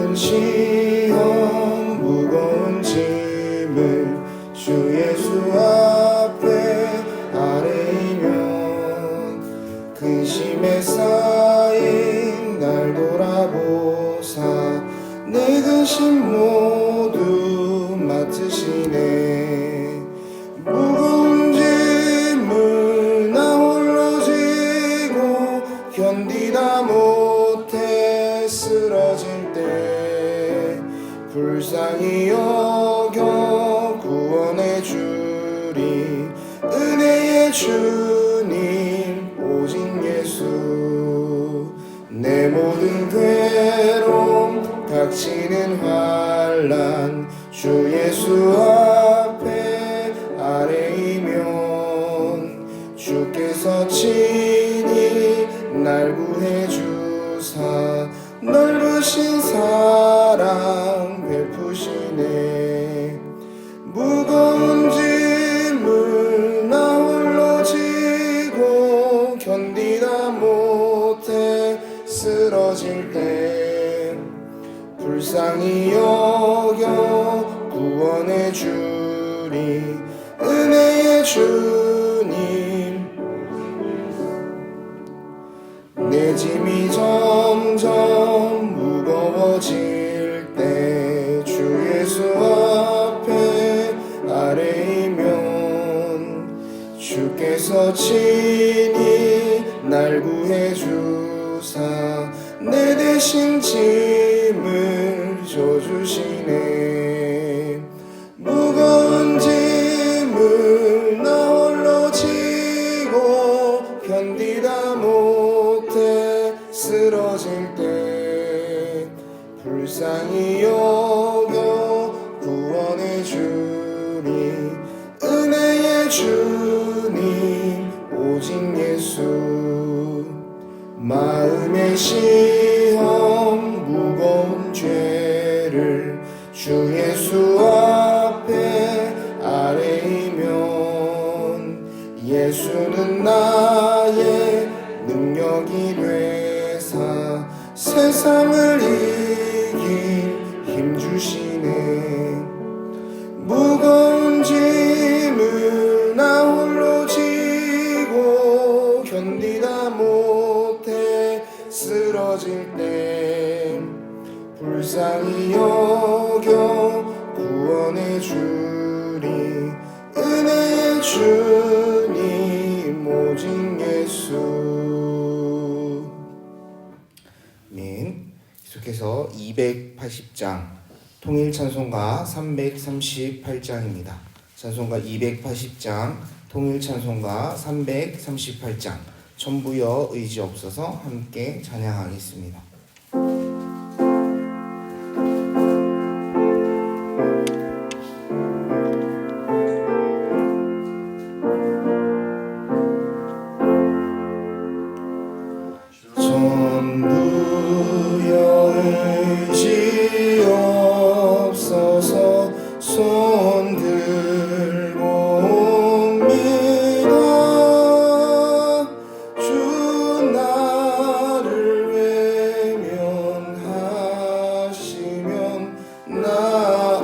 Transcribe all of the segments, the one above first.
모든 시험 무거운 짐을 주 예수 앞에 아뢰이면 근심에 쌓인 날 돌아보사 내 근심 모두 맡으시네. 무거운 짐을 나 홀로 지고 견디다 못해 쓰러질 때 불쌍히 여겨 구원해 주리 은혜의 주님 오직 예수. 내 모든 괴로움 닥치는 환난 주 예수 앞에 아뢰이면 주께서 친히 날 구해 주사 넓으신 사랑 베푸시네. 무거운 짐을 나 홀로 지고 견디다 못해 쓰러질 때 불쌍히 여겨 구원해 주리 은혜의 주님. 내 짐이 점점 무거워질 때 주 예수 앞에 아뢰이면 주께서 친히 날 구해 주사 내 대신 짐을 져주시네. 무거운 짐을 나 홀로 지고 견디다 못해 쓰러질 때 불쌍히 여겨 구원해 주리 은혜의 주님 오직 예수. 마음의 시험 무거운 죄를 주 예수 앞에 아뢰이면 예수는 나의 능력이 되사 세상을 이길 힘 주시네. 무거운 짐을 나 홀로 지고 견디다 못해 쓰러질 때 불쌍히 여겨 구원해 주리 은혜의 주님 오직 예수. 아멘. 계속해서 280장 통일찬송가 338장입니다. 찬송가 280장 통일찬송가 338장 천부여 의지 없어서 함께 찬양하겠습니다. 천부여 의지 없어서 손 들고 옵니다. 주 나를 외면하시면 나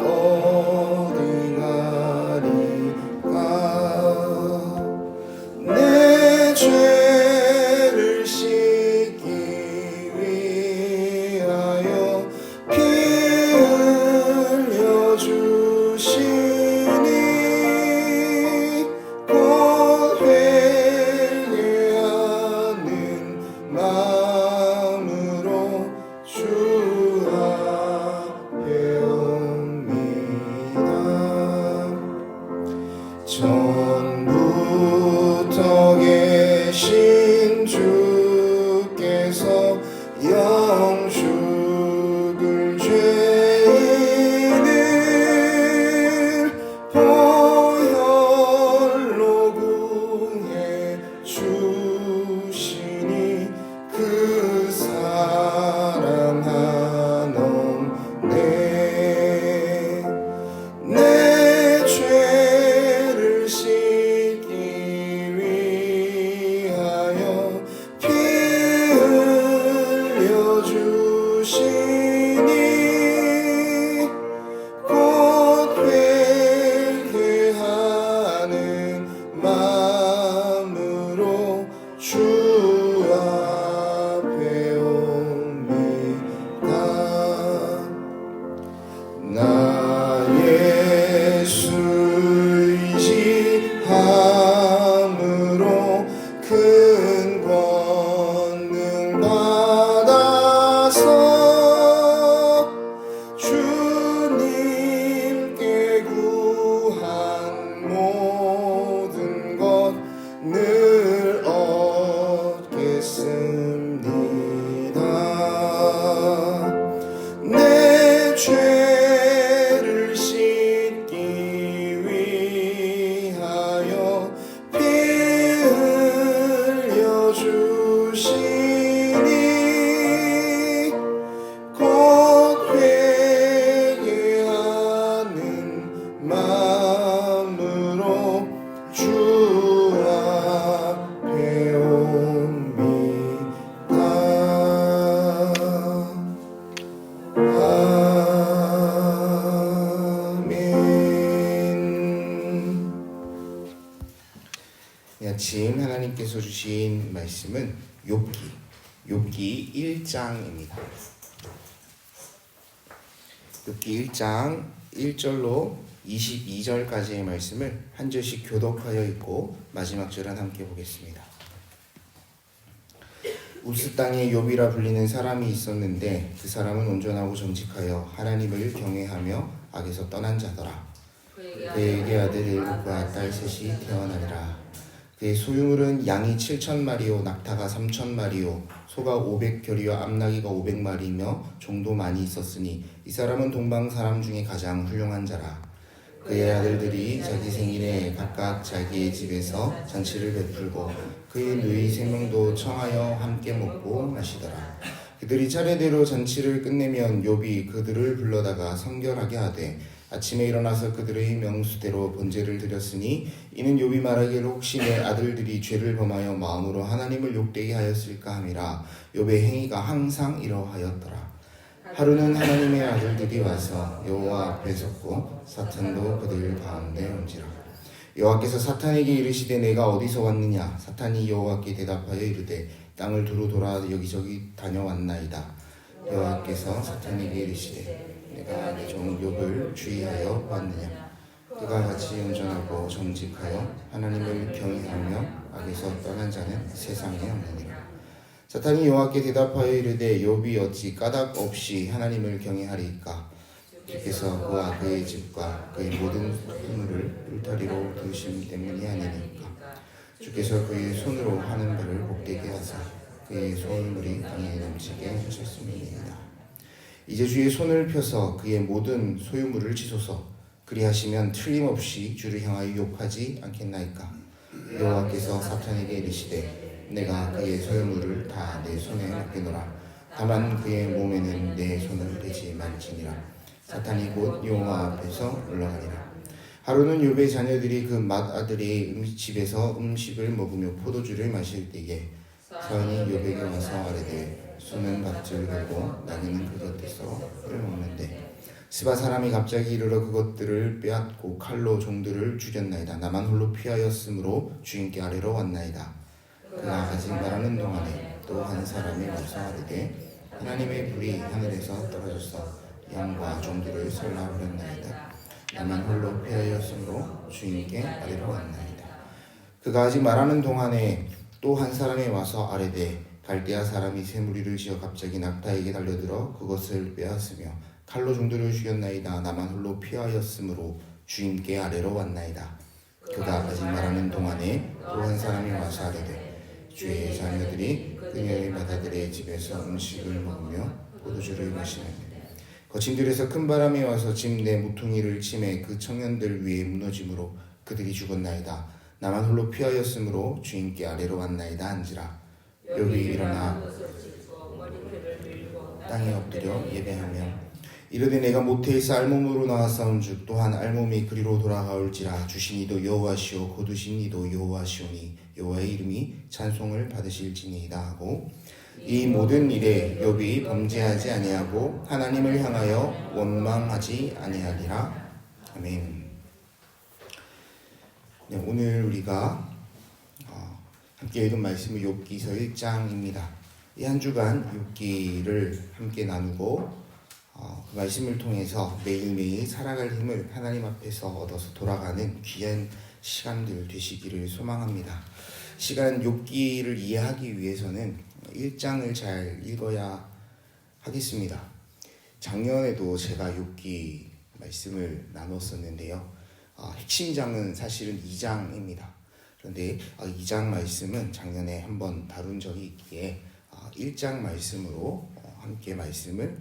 어디 가리까. 내 죄를 씻기 위하여 와서 주님께 구한 모든 것 늘 얻겠습니다. 내 죄를 씻기 위하여 피 흘려 주시니 곧 회개하는 마음으로 주 앞에 옵니다. 아멘. 이 아침 하나님께서 주신 말씀은 욥기 1장입니다. 욥기 1장 1절로 22절까지의 말씀을 한 절씩 교독하여 읽고 마지막 절은 함께 보겠습니다. 우스 땅에 욥이라 불리는 사람이 있었는데 그 사람은 온전하고 정직하여 하나님을 경외하며 악에서 떠난 자더라. 그에게 아들 일곱과 딸 셋이 태어나리라. 그의 소유물은 양이 7,000마리요 낙타가 3,000마리요 소가 500결이요 암나귀가 500마리며 종도 많이 있었으니 이 사람은 동방 사람 중에 가장 훌륭한 자라. 그의 아들들이 자기 생일에 각각 자기의 집에서 잔치를 베풀고 그의 누이 3명도 청하여 함께 먹고 마시더라. 그들이 차례대로 잔치를 끝내면 욥이 그들을 불러다가 성결하게 하되 아침에 일어나서 그들의 명수대로 번제를 드렸으니 이는 욥이 말하기를 혹시 내 아들들이 죄를 범하여 마음으로 하나님을 욕되게 하였을까 함이라. 욥의 행위가 항상 이러하였더라. 하루는 하나님의 아들들이 와서 여호와 앞에 섰고 사탄도 그들 가운데 온지라. 여호와께서 사탄에게 이르시되 내가 어디서 왔느냐. 사탄이 여호와께 대답하여 이르되 땅을 두루 돌아 여기저기 다녀왔나이다. 여호와께서 사탄에게 이르시되 내가 내 종 욥을 주의하여 왔느냐. 그가 같이 온전하고 정직하여 하나님을 경외하며 악에서 떠난 자는 세상에 없느니라. 사탄이 여호와께 대답하여 이르되 욥이 어찌 까닭 없이 하나님을 경외하리이까. 주께서 그와 그의 집과 그의 모든 소유물을 울타리로 두신 때문이 아니니까. 주께서 그의 손으로 하는 바를 복되게 하사 그의 소유물이 땅에 넘치게 하셨음이니이다. 이제 주의 손을 펴서 그의 모든 소유물을 치소서. 그리하시면 틀림없이 주를 향하여 욕하지 않겠나이까. 여호와께서 사탄에게 이르시되 내가 그의 소유물을 다 내 손에 맡기노라. 다만 그의 몸에는 내 손을 대지 말지니라. 사탄이 곧 여호와 앞에서 물러가니라. 하루는 욥의 자녀들이 그 맏아들의 집에서 음식을 먹으며 포도주를 마실 때에 사은이 욥에게 와서 아뢰되 소는 밭을 갈고 나귀는 그 곁에서 풀을 먹는데 스바 사람이 갑자기 이르러 그것들을 빼앗고 칼로 종들을 죽였나이다. 나만 홀로 피하였으므로 주인께 아뢰러 왔나이다. 그가 아직 말하는 동안에 또 한 사람이 와서 아뢰되 하나님의 불이 하늘에서 떨어져서 양과 종들을 썰어버렸나이다. 나만 홀로 피하였으므로 주인께 아뢰러 왔나이다. 그가 아직 말하는 동안에 또 한 사람이 와서 아뢰되 갈대아 사람이 새 무리를 지어 갑자기 낙타에게 달려들어 그것을 빼앗으며 칼로 종들을 죽였나이다. 나만 홀로 피하였으므로 주인께 아뢰러 왔나이다. 그가 아직 말하는 동안에 또 한 사람이 와서 아뢰되 주의 자녀들이 그녀의 맏아들의 집에서 음식을 먹으며 포도주를 마시는데 거친들에서 큰 바람이 와서 집 내 모퉁이를 치매 그 청년들 위에 무너짐으로 그들이 죽었나이다. 나만 홀로 피하였으므로 주인께 아뢰러 왔나이다 한지라. 욥이 일어나 땅에 엎드려 예배하며 이르되 내가 모태에서 알몸으로 나왔사온즉 또한 알몸이 그리로 돌아가올지라. 주신 이도 여호와시오 거두신 이도 여호와시오니 여호와의 이름이 찬송을 받으실지니이다 하고 이 모든 일에 욥이 범죄하지 아니하고 하나님을 향하여 원망하지 아니하리라. 아멘. 네, 오늘 우리가 함께 읽은 말씀은 욥기서 1장입니다. 이 한 주간 욥기를 함께 나누고 그 말씀을 통해서 매일매일 살아갈 힘을 하나님 앞에서 얻어서 돌아가는 귀한 시간들 되시기를 소망합니다. 시간 욥기를 이해하기 위해서는 1장을 잘 읽어야 하겠습니다. 작년에도 제가 욥기 말씀을 나눴었는데요. 핵심장은 사실은 2장입니다. 그런데 2장 말씀은 작년에 한번 다룬 적이 있기에 1장 말씀으로 함께 말씀을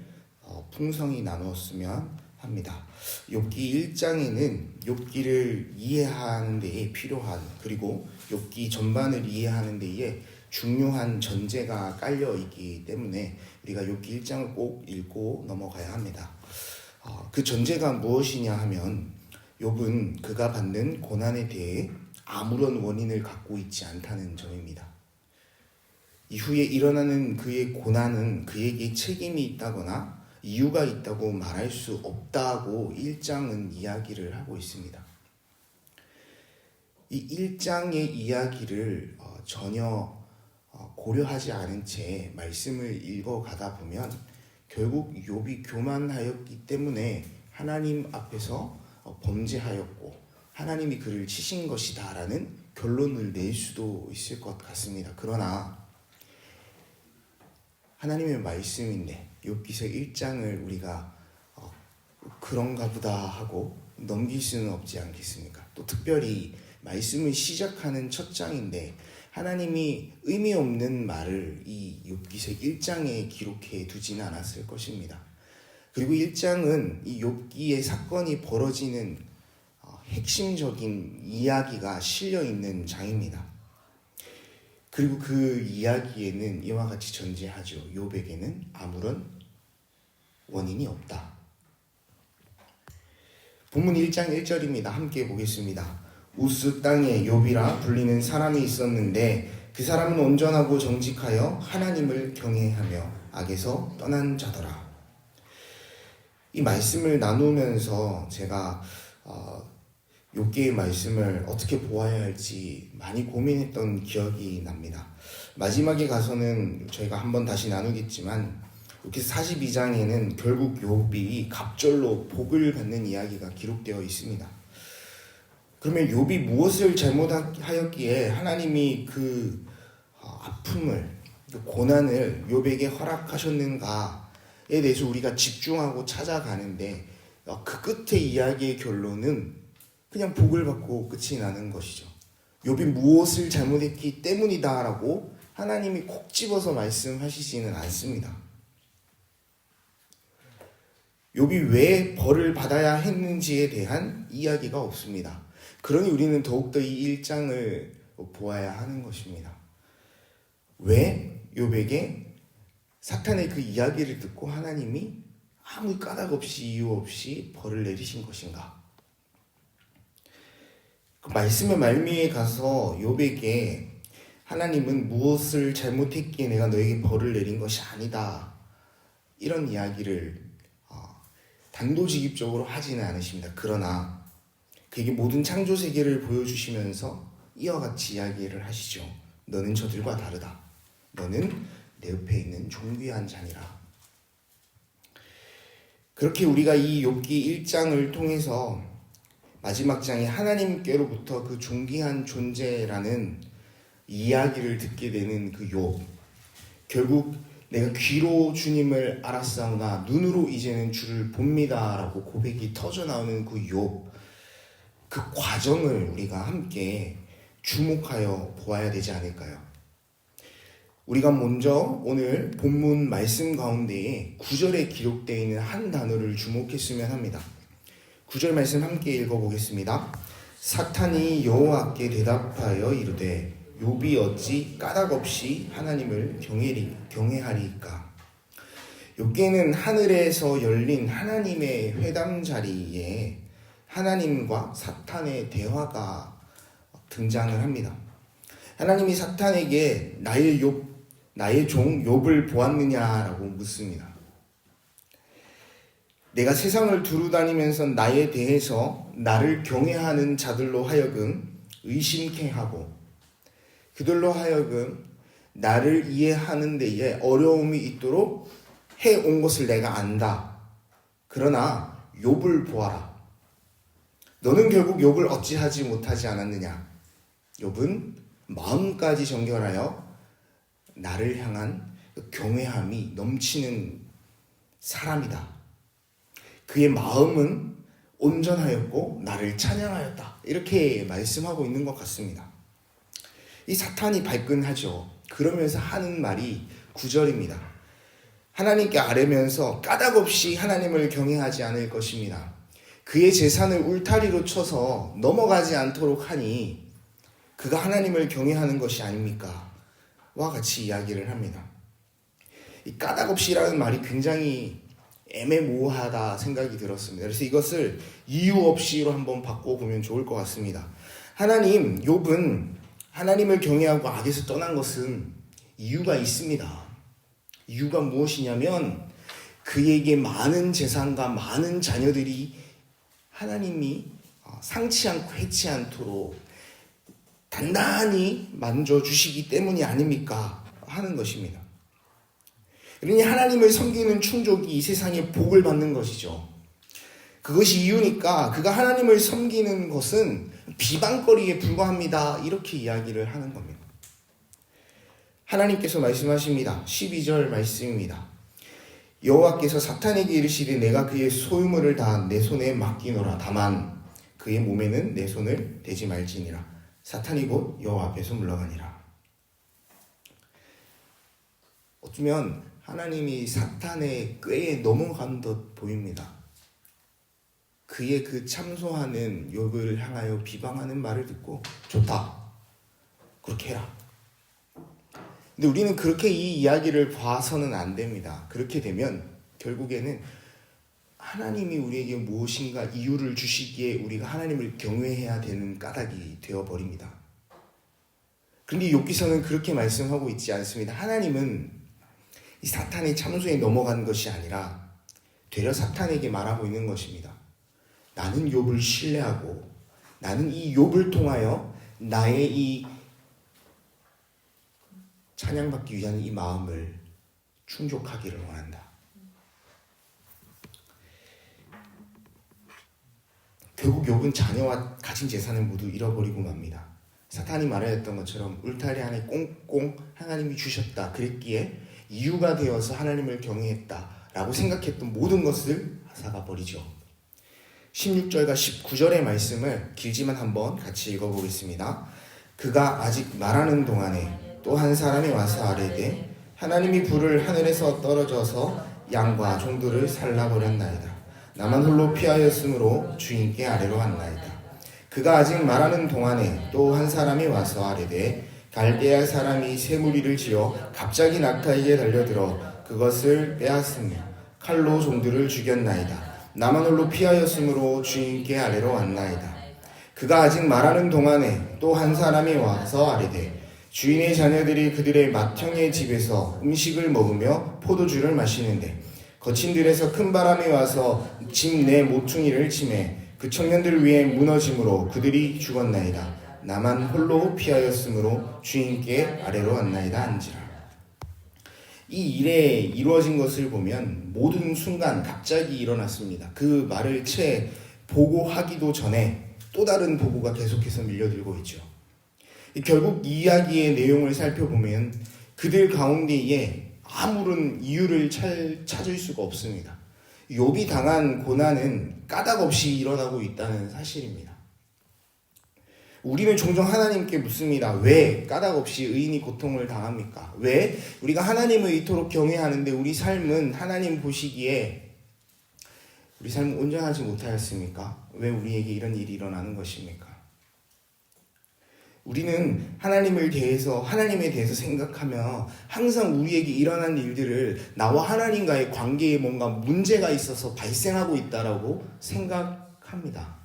풍성히 나누었으면 합니다. 욥기 1장에는 욥기를 이해하는 데에 필요한, 그리고 욥기 전반을 이해하는 데에 중요한 전제가 깔려 있기 때문에 우리가 욥기 1장을 꼭 읽고 넘어가야 합니다. 그 전제가 무엇이냐 하면 욥은 그가 받는 고난에 대해 아무런 원인을 갖고 있지 않다는 점입니다. 이후에 일어나는 그의 고난은 그에게 책임이 있다거나 이유가 있다고 말할 수 없다고 1장은 이야기를 하고 있습니다. 이 1장의 이야기를 전혀 고려하지 않은 채 말씀을 읽어가다 보면 결국 욥이 교만하였기 때문에 하나님 앞에서 범죄하였고 하나님이 그를 치신 것이다 라는 결론을 낼 수도 있을 것 같습니다. 그러나 하나님의 말씀인데 욥기서 1장을 우리가 그런가 보다 하고 넘길 수는 없지 않겠습니까? 또 특별히 말씀을 시작하는 첫 장인데 하나님이 의미 없는 말을 이 욥기서 1장에 기록해 두지는 않았을 것입니다. 그리고 1장은 이 욥기의 사건이 벌어지는 핵심적인 이야기가 실려있는 장입니다. 그리고 그 이야기에는 이와 같이 전제하죠. 욥에게는 아무런 원인이 없다. 본문 1장 1절입니다. 함께 보겠습니다. 우스 땅에 욥이라 불리는 사람이 있었는데 그 사람은 온전하고 정직하여 하나님을 경외하며 악에서 떠난 자더라. 이 말씀을 나누면서 제가 욥기의 말씀을 어떻게 보아야 할지 많이 고민했던 기억이 납니다. 마지막에 가서는 저희가 한번 다시 나누겠지만 이렇게 42장에는 결국 욥이 갑절로 복을 받는 이야기가 기록되어 있습니다. 그러면 욥이 무엇을 잘못하였기에 하나님이 그 아픔을, 그 고난을 욥에게 허락하셨는가에 대해서 우리가 집중하고 찾아가는데 그 끝의 이야기의 결론은 그냥 복을 받고 끝이 나는 것이죠. 욥이 무엇을 잘못했기 때문이다라고 하나님이 콕 집어서 말씀하시지는 않습니다. 욥이 왜 벌을 받아야 했는지에 대한 이야기가 없습니다. 그러니 우리는 더욱더 이 1장을 보아야 하는 것입니다. 왜 욥에게 사탄의 그 이야기를 듣고 하나님이 아무 까닭 없이 이유 없이 벌을 내리신 것인가? 그 말씀의 말미에 가서 욥에게 하나님은 무엇을 잘못했기에 내가 너에게 벌을 내린 것이 아니다, 이런 이야기를 단도직입적으로 하지는 않으십니다. 그러나 그에게 모든 창조 세계를 보여주시면서 이와 같이 이야기를 하시죠. 너는 저들과 다르다. 너는 내 옆에 있는 존귀한 자니라. 그렇게 우리가 이 욥기 1장을 통해서 마지막 장에 하나님께로부터 그 존귀한 존재라는 이야기를 듣게 되는 그 욥, 결국 내가 귀로 주님을 알았사오나 눈으로 이제는 주를 봅니다 라고 고백이 터져나오는 그 욥, 그 과정을 우리가 함께 주목하여 보아야 되지 않을까요? 우리가 먼저 오늘 본문 말씀 가운데에 9절에 기록되어 있는 한 단어를 주목했으면 합니다. 9절 말씀 함께 읽어보겠습니다. 사탄이 여호와께 대답하여 이르되 욥이 어찌 까닭없이 하나님을 경외하리까? 욥기는 하늘에서 열린 하나님의 회담 자리에 하나님과 사탄의 대화가 등장을 합니다. 하나님이 사탄에게 나의 종 욥을 보았느냐라고 묻습니다. 내가 세상을 두루다니면서 나에 대해서 나를 경외하는 자들로 하여금 의심케 하고 그들로 하여금 나를 이해하는 데에 어려움이 있도록 해온 것을 내가 안다. 그러나 욥을 보아라. 너는 결국 욥을 어찌하지 못하지 않았느냐. 욥은 마음까지 정결하여 나를 향한 경외함이 넘치는 사람이다. 그의 마음은 온전하였고 나를 찬양하였다. 이렇게 말씀하고 있는 것 같습니다. 이 사탄이 발끈하죠. 그러면서 하는 말이 9절입니다. 하나님께 아뢰면서 까닭없이 하나님을 경외하지 않을 것입니다. 그의 재산을 울타리로 쳐서 넘어가지 않도록 하니 그가 하나님을 경외하는 것이 아닙니까? 와 같이 이야기를 합니다. 이 까닭없이라는 말이 굉장히 애매모호하다 생각이 들었습니다. 그래서 이것을 이유 없이로 한번 바꿔보면 좋을 것 같습니다. 욥은 하나님을 경외하고 악에서 떠난 것은 이유가 있습니다. 이유가 무엇이냐면 그에게 많은 재산과 많은 자녀들이 하나님이 상치 않고 해치 않도록 단단히 만져주시기 때문이 아닙니까? 하는 것입니다. 그러니 하나님을 섬기는 충족이 이 세상에 복을 받는 것이죠. 그것이 이유니까 그가 하나님을 섬기는 것은 비방거리에 불과합니다. 이렇게 이야기를 하는 겁니다. 하나님께서 말씀하십니다. 12절 말씀입니다. 여호와께서 사탄에게 이르시되 내가 그의 소유물을 다 내 손에 맡기노라. 다만 그의 몸에는 내 손을 대지 말지니라. 사탄이 곧 여호와 앞에서 물러가니라. 어쩌면 하나님이 사탄의 꾀에 넘어간 듯 보입니다. 그의 그 참소하는 욥을 향하여 비방하는 말을 듣고 좋다. 그렇게 해라. 근데 우리는 그렇게 이 이야기를 봐서는 안 됩니다. 그렇게 되면 결국에는 하나님이 우리에게 무엇인가 이유를 주시기에 우리가 하나님을 경외해야 되는 까닭이 되어버립니다. 그런데 욥기서는 그렇게 말씀하고 있지 않습니다. 하나님은 이 사탄의 참소에 넘어간 것이 아니라 되려 사탄에게 말하고 있는 것입니다. 나는 욥을 신뢰하고 나는 이 욥을 통하여 나의 이 찬양받기 위한 이 마음을 충족하기를 원한다. 결국 욥은 자녀와 가진 재산을 모두 잃어버리고 맙니다. 사탄이 말하였던 것처럼 울타리 안에 꽁꽁 하나님이 주셨다. 그랬기에 이유가 되어서 하나님을 경외했다라고 생각했던 모든 것을 앗아가 버리죠. 16절과 19절의 말씀을 길지만 한번 같이 읽어보겠습니다. 그가 아직 말하는 동안에 또 한 사람이 와서 아뢰되 하나님이 불을 하늘에서 떨어져서 양과 종들을 살라버렸나이다. 나만 홀로 피하였으므로 주인께 아뢰러 왔나이다. 그가 아직 말하는 동안에 또 한 사람이 와서 아뢰되 갈대아 사람이 새 무리를 지어 갑자기 낙타에게 달려들어 그것을 빼앗으며 칼로 종들을 죽였나이다. 나만 홀로 피하였으므로 주인께 아뢰러 왔나이다. 그가 아직 말하는 동안에 또 한 사람이 와서 아뢰되 주인의 자녀들이 그들의 맏형의 집에서 음식을 먹으며 포도주를 마시는데 거친 들에서 큰 바람이 와서 집 내 모퉁이를 치매 그 청년들 위에 무너짐으로 그들이 죽었나이다. 나만 홀로 피하였으므로 주인께 아뢰러 왔나이다 한지라. 이 일에 이루어진 것을 보면 모든 순간 갑자기 일어났습니다. 그 말을 채 보고하기도 전에 또 다른 보고가 계속해서 밀려들고 있죠. 결국 이 이야기의 내용을 살펴보면 그들 가운데에 아무런 이유를 찾을 수가 없습니다. 욥이 당한 고난은 까닭없이 일어나고 있다는 사실입니다. 우리는 종종 하나님께 묻습니다. 왜 까닭없이 의인이 고통을 당합니까? 왜 우리가 하나님을 이토록 경외하는데 우리 삶은 하나님 보시기에 우리 삶은 온전하지 못하였습니까? 왜 우리에게 이런 일이 일어나는 것입니까? 우리는 하나님에 대해서 생각하며 항상 우리에게 일어난 일들을 나와 하나님과의 관계에 뭔가 문제가 있어서 발생하고 있다라고 생각합니다.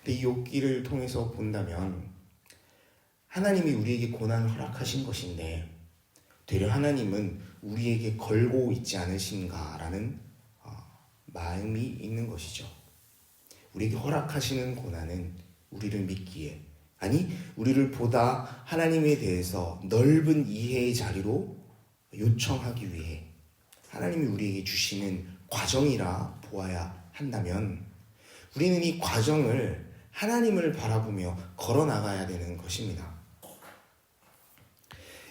근데 이 욥기를 통해서 본다면 하나님이 우리에게 고난을 허락하신 것인데 되려 하나님은 우리에게 걸고 있지 않으신가라는 마음이 있는 것이죠. 우리에게 허락하시는 고난은 우리를 믿기에 아니 우리를 보다 하나님에 대해서 넓은 이해의 자리로 요청하기 위해 하나님이 우리에게 주시는 과정이라 보아야 한다면 우리는 이 과정을 하나님을 바라보며 걸어나가야 되는 것입니다.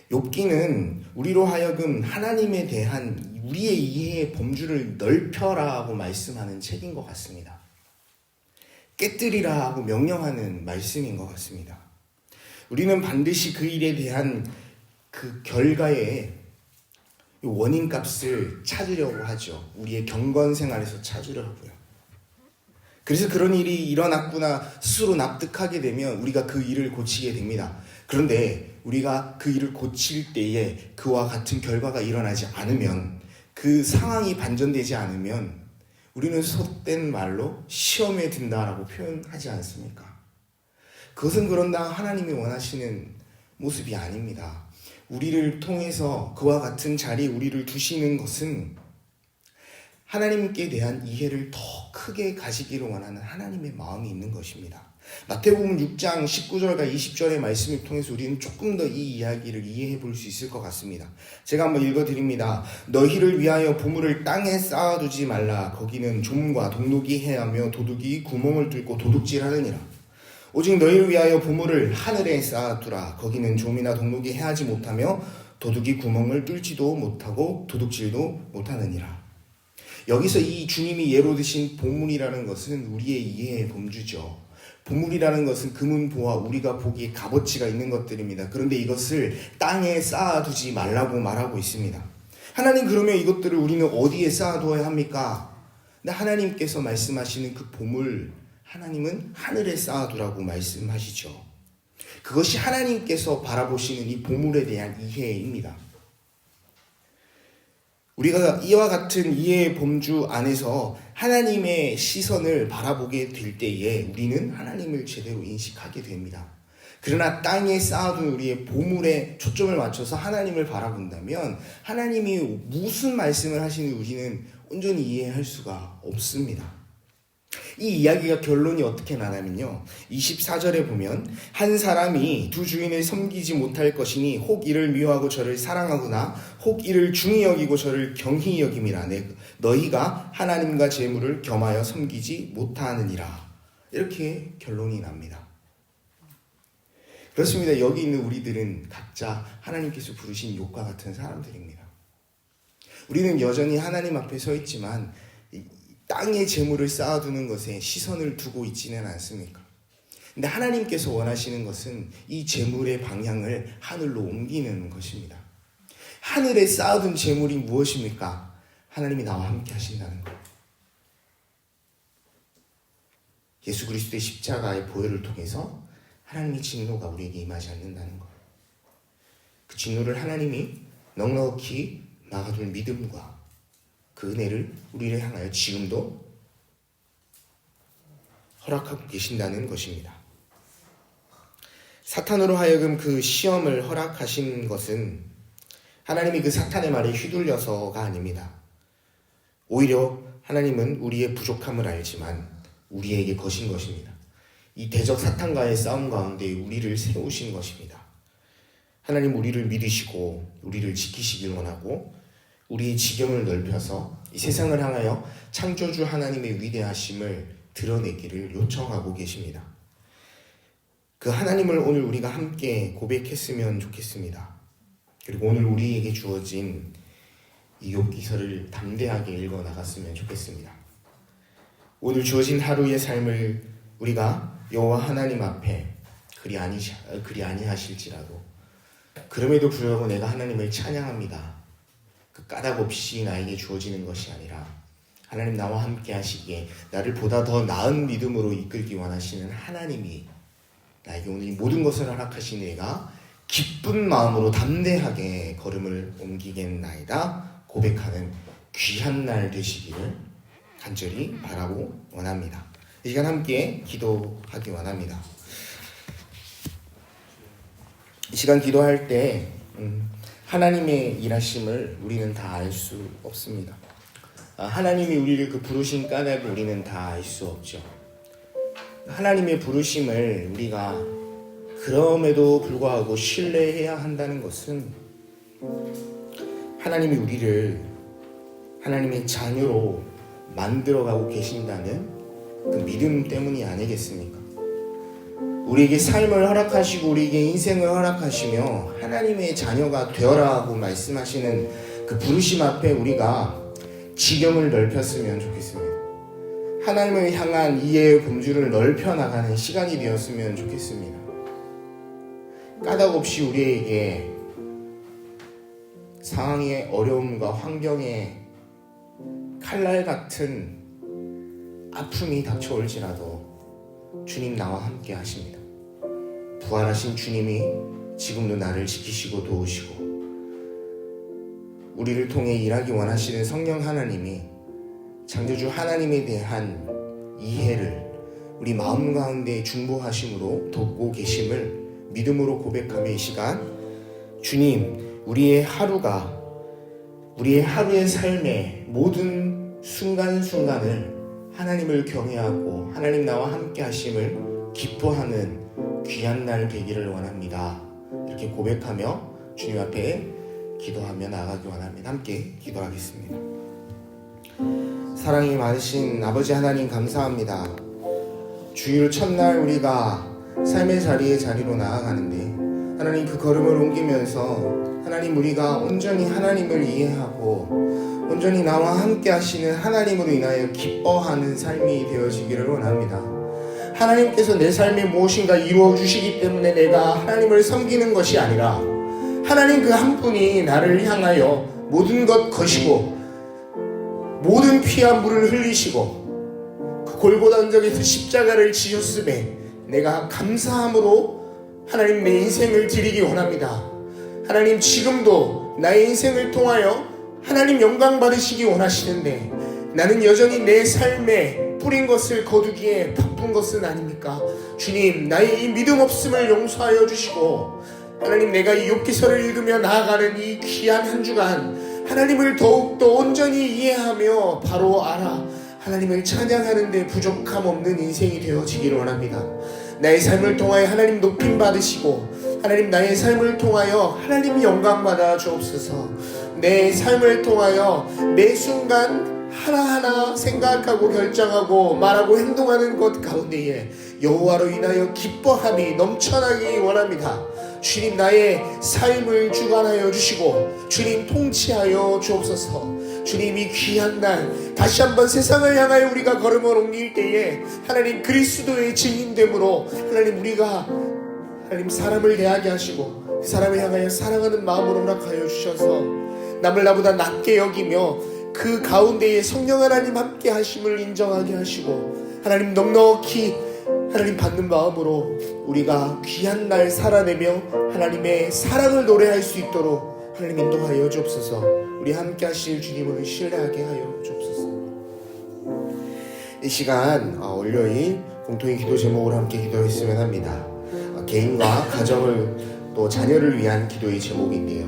욥기는 우리로 하여금 하나님에 대한 우리의 이해의 범주를 넓혀라고 말씀하는 책인 것 같습니다. 깨뜨리라 하고 명령하는 말씀인 것 같습니다. 우리는 반드시 그 일에 대한 그 결과의 원인값을 찾으려고 하죠. 우리의 경건 생활에서 찾으려고요. 그래서 그런 일이 일어났구나 스스로 납득하게 되면 우리가 그 일을 고치게 됩니다. 그런데 우리가 그 일을 고칠 때에 그와 같은 결과가 일어나지 않으면, 그 상황이 반전되지 않으면 우리는 속된 말로 시험에 든다라고 표현하지 않습니까? 그것은 그런다 하나님이 원하시는 모습이 아닙니다. 우리를 통해서 그와 같은 자리에 우리를 두시는 것은 하나님께 대한 이해를 더 크게 가지기를 원하는 하나님의 마음이 있는 것입니다. 마태복음 6장 19절과 20절의 말씀을 통해서 우리는 조금 더 이 이야기를 이해해 볼 수 있을 것 같습니다. 제가 한번 읽어드립니다. 너희를 위하여 보물을 땅에 쌓아두지 말라. 거기는 좀과 동록이 해하며 도둑이 구멍을 뚫고 도둑질하느니라. 오직 너희를 위하여 보물을 하늘에 쌓아두라. 거기는 좀이나 동록이 해하지 못하며 도둑이 구멍을 뚫지도 못하고 도둑질도 못하느니라. 여기서 이 주님이 예로 드신 보물이라는 것은 우리의 이해의 범주죠. 보물이라는 것은 금은보화, 우리가 보기에 값어치가 있는 것들입니다. 그런데 이것을 땅에 쌓아두지 말라고 말하고 있습니다. 하나님, 그러면 이것들을 우리는 어디에 쌓아두어야 합니까? 근데 하나님께서 말씀하시는 그 보물, 하나님은 하늘에 쌓아두라고 말씀하시죠. 그것이 하나님께서 바라보시는 이 보물에 대한 이해입니다. 우리가 이와 같은 이해의 범주 안에서 하나님의 시선을 바라보게 될 때에 우리는 하나님을 제대로 인식하게 됩니다. 그러나 땅에 쌓아둔 우리의 보물에 초점을 맞춰서 하나님을 바라본다면 하나님이 무슨 말씀을 하시는지 우리는 온전히 이해할 수가 없습니다. 이 이야기가 결론이 어떻게 나냐면요, 24절에 보면 한 사람이 두 주인을 섬기지 못할 것이니 혹 이를 미워하고 저를 사랑하거나 혹 이를 중히 여기고 저를 경히 여김이라. 너희가 하나님과 재물을 겸하여 섬기지 못하느니라. 이렇게 결론이 납니다. 그렇습니다. 여기 있는 우리들은 각자 하나님께서 부르신 욕과 같은 사람들입니다. 우리는 여전히 하나님 앞에 서 있지만 땅의 재물을 쌓아두는 것에 시선을 두고 있지는 않습니까? 근데 하나님께서 원하시는 것은 이 재물의 방향을 하늘로 옮기는 것입니다. 하늘에 쌓아둔 재물이 무엇입니까? 하나님이 나와 함께 하신다는 것. 예수 그리스도의 십자가의 보혈을 통해서 하나님의 진노가 우리에게 임하지 않는다는 것. 그 진노를 하나님이 넉넉히 막아둘 믿음과 그 은혜를 우리를 향하여 지금도 허락하고 계신다는 것입니다. 사탄으로 하여금 그 시험을 허락하신 것은 하나님이 그 사탄의 말에 휘둘려서가 아닙니다. 오히려 하나님은 우리의 부족함을 알지만 우리에게 거신 것입니다. 이 대적 사탄과의 싸움 가운데 우리를 세우신 것입니다. 하나님 우리를 믿으시고 우리를 지키시길 원하고 우리의 지경을 넓혀서 이 세상을 향하여 창조주 하나님의 위대하심을 드러내기를 요청하고 계십니다. 그 하나님을 오늘 우리가 함께 고백했으면 좋겠습니다. 그리고 오늘 우리에게 주어진 이 욥기서를 담대하게 읽어 나갔으면 좋겠습니다. 오늘 주어진 하루의 삶을 우리가 여호와 하나님 앞에 그리 아니하실지라도 그럼에도 불구하고 내가 하나님을 찬양합니다. 그 까닭 없이 나에게 주어지는 것이 아니라 하나님 나와 함께 하시기에 나를 보다 더 나은 믿음으로 이끌기 원하시는 하나님이 나에게 오늘 이 모든 것을 허락하신 내가 기쁜 마음으로 담대하게 걸음을 옮기겠나이다 고백하는 귀한 날 되시기를 간절히 바라고 원합니다. 이 시간 함께 기도하기 원합니다. 이 시간 기도할 때 하나님의 일하심을 우리는 다 알 수 없습니다. 하나님이 우리를 그 부르신 까닭을 우리는 다 알 수 없죠. 하나님의 부르심을 우리가 그럼에도 불구하고 신뢰해야 한다는 것은 하나님이 우리를 하나님의 자녀로 만들어가고 계신다는 그 믿음 때문이 아니겠습니까? 우리에게 삶을 허락하시고 우리에게 인생을 허락하시며 하나님의 자녀가 되어라고 말씀하시는 그 부르심 앞에 우리가 지경을 넓혔으면 좋겠습니다. 하나님을 향한 이해의 범주를 넓혀 나가는 시간이 되었으면 좋겠습니다. 까닭없이 우리에게 상황의 어려움과 환경의 칼날 같은 아픔이 닥쳐올지라도 주님 나와 함께 하십니다. 부활하신 주님이 지금도 나를 지키시고 도우시고 우리를 통해 일하기 원하시는 성령 하나님이 창조주 하나님에 대한 이해를 우리 마음 가운데 중보하심으로 돕고 계심을 믿음으로 고백하며 이 시간 주님, 우리의 하루의 삶의 모든 순간순간을 하나님을 경외하고 하나님 나와 함께 하심을 기뻐하는 귀한 날 되기를 원합니다. 이렇게 고백하며 주님 앞에 기도하며 나아가기 원합니다. 함께 기도하겠습니다. 사랑이 많으신 아버지 하나님 감사합니다. 주일 첫날 우리가 삶의 자리로 나아가는데 하나님 그 걸음을 옮기면서 하나님 우리가 온전히 하나님을 이해하고 온전히 나와 함께 하시는 하나님으로 인하여 기뻐하는 삶이 되어지기를 원합니다. 하나님께서 내 삶에 무엇인가 이루어 주시기 때문에 내가 하나님을 섬기는 것이 아니라 하나님 그 한 분이 나를 향하여 모든 것 거시고 모든 피와 물을 흘리시고 그 골고다 언덕에서 십자가를 지셨음에 내가 감사함으로 하나님 내 인생을 드리기 원합니다. 하나님 지금도 나의 인생을 통하여 하나님 영광 받으시기 원하시는데 나는 여전히 내 삶에 뿌린 것을 거두기에 바쁜 것은 아닙니까? 주님, 나의 이 믿음 없음을 용서하여 주시고 하나님 내가 이 욥기서를 읽으며 나아가는 이 귀한 한 주간 하나님을 더욱더 온전히 이해하며 바로 알아 하나님을 찬양하는 데 부족함 없는 인생이 되어지기를 원합니다. 나의 삶을 통하여 하나님 높임 받으시고 하나님 나의 삶을 통하여 하나님 영광 받아 주옵소서. 내 삶을 통하여 매 순간 하나하나 생각하고 결정하고 말하고 행동하는 것 가운데에 여호와로 인하여 기뻐함이 넘쳐나기 원합니다. 주님 나의 삶을 주관하여 주시고 주님 통치하여 주옵소서. 주님 이 귀한 날 다시 한번 세상을 향하여 우리가 걸음을 옮길 때에 하나님 그리스도의 증인됨으로 하나님 우리가 하나님 사람을 대하게 하시고 그 사람을 향하여 사랑하는 마음으로 허락하여 주셔서 남을 나보다 낮게 여기며 그 가운데에 성령 하나님 함께 하심을 인정하게 하시고 하나님 넉넉히 하나님 받는 마음으로 우리가 귀한 날 살아내며 하나님의 사랑을 노래할 수 있도록 하나님 인도하여 주옵소서. 우리 함께 하실 주님을 신뢰하게 하여 주옵소서. 이 시간 월요일 공통의 기도 제목으로 함께 기도했으면 합니다. 개인과 가정을 또 자녀를 위한 기도의 제목인데요.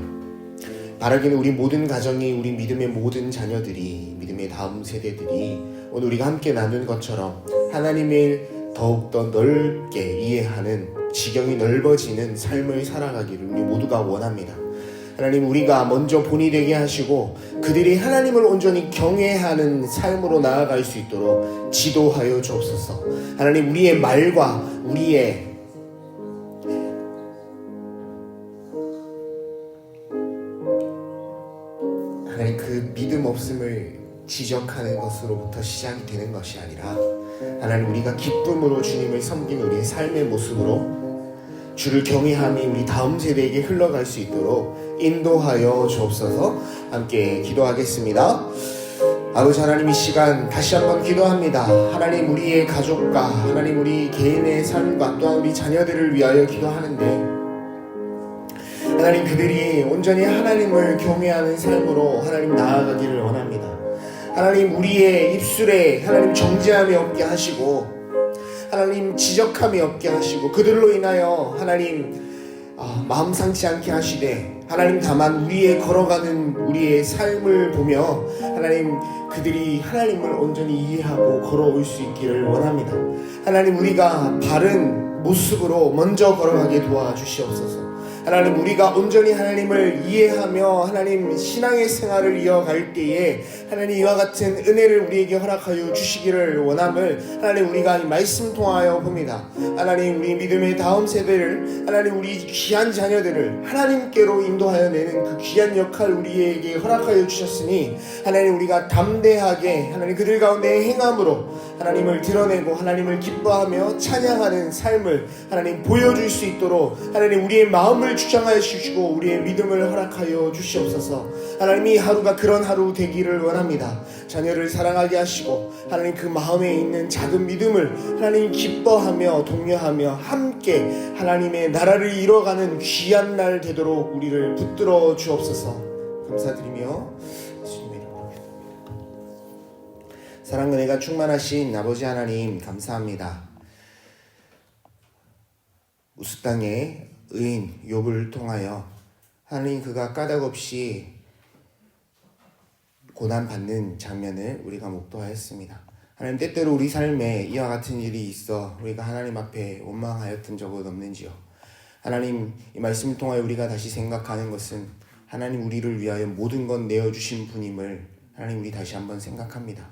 바라기는 우리 모든 가정이 우리 믿음의 모든 자녀들이 믿음의 다음 세대들이 오늘 우리가 함께 나눈 것처럼 하나님을 더욱더 넓게 이해하는 지경이 넓어지는 삶을 살아가기를 우리 모두가 원합니다. 하나님 우리가 먼저 본이 되게 하시고 그들이 하나님을 온전히 경외하는 삶으로 나아갈 수 있도록 지도하여 주옵소서. 하나님 우리의 말과 우리의 하나님 그 믿음 없음을 지적하는 것으로부터 시작이 되는 것이 아니라 하나님 우리가 기쁨으로 주님을 섬기는 우리의 삶의 모습으로 주를 경외함이 우리 다음 세대에게 흘러갈 수 있도록 인도하여 주옵소서. 함께 기도하겠습니다. 아버지 하나님 이 시간 다시 한번 기도합니다. 하나님 우리의 가족과 하나님 우리 개인의 삶과 또한 우리 자녀들을 위하여 기도하는데 하나님 그들이 온전히 하나님을 경외하는 삶으로 하나님 나아가기를 원합니다. 하나님 우리의 입술에 하나님 정죄함이 없게 하시고 하나님 지적함이 없게 하시고 그들로 인하여 하나님 마음 상치 않게 하시되 하나님 다만 우리의 걸어가는 우리의 삶을 보며 하나님 그들이 하나님을 온전히 이해하고 걸어올 수 있기를 원합니다. 하나님 우리가 바른 모습으로 먼저 걸어가게 도와주시옵소서. 하나님, 우리가 온전히 하나님을 이해하며 하나님 신앙의 생활을 이어갈 때에 하나님 이와 같은 은혜를 우리에게 허락하여 주시기를 원함을 하나님 우리가 이 말씀 통하여 봅니다. 하나님, 우리 믿음의 다음 세대를 하나님, 우리 귀한 자녀들을 하나님께로 인도하여 내는 그 귀한 역할 우리에게 허락하여 주셨으니 하나님, 우리가 담대하게 하나님 그들 가운데 행함으로 하나님을 드러내고 하나님을 기뻐하며 찬양하는 삶을 하나님 보여줄 수 있도록 하나님 우리의 마음을 주장하여 주시고 우리의 믿음을 허락하여 주시옵소서. 하나님, 이 하루가 그런 하루 되기를 원합니다. 자녀를 사랑하게 하시고 하나님 그 마음에 있는 작은 믿음을 하나님 기뻐하며 독려하며 함께 하나님의 나라를 이뤄가는 귀한 날 되도록 우리를 붙들어 주옵소서. 감사드리며 예수님의 이름으로 기도합니다. 사랑 은혜가 충만하신 아버지 하나님, 감사합니다. 우스 땅의 의인 욥을 통하여 하나님, 그가 까닭없이 고난받는 장면을 우리가 목도하였습니다. 하나님, 때때로 우리 삶에 이와 같은 일이 있어 우리가 하나님 앞에 원망하였던 적은 없는지요? 하나님, 이 말씀을 통하여 우리가 다시 생각하는 것은 하나님, 우리를 위하여 모든 것 내어주신 분임을 하나님, 우리 다시 한번 생각합니다.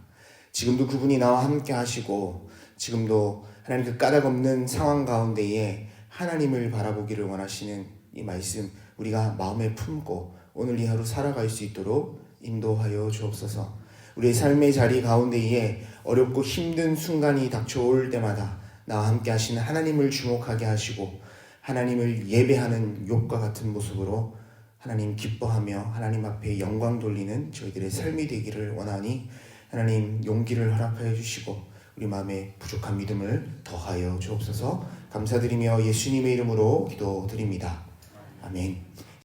지금도 그분이 나와 함께 하시고 지금도 하나님 그 까닭없는 상황 가운데에 하나님을 바라보기를 원하시는 이 말씀 우리가 마음에 품고 오늘 이 하루 살아갈 수 있도록 인도하여 주옵소서. 우리의 삶의 자리 가운데에 어렵고 힘든 순간이 닥쳐올 때마다 나와 함께 하시는 하나님을 주목하게 하시고 하나님을 예배하는 욥과 같은 모습으로 하나님 기뻐하며 하나님 앞에 영광 돌리는 저희들의 삶이 되기를 원하니 하나님 용기를 허락하여 주시고 우리 마음에 부족한 믿음을 더하여 주옵소서. 감사드리며 예수님의 이름으로 기도드립니다. 아멘.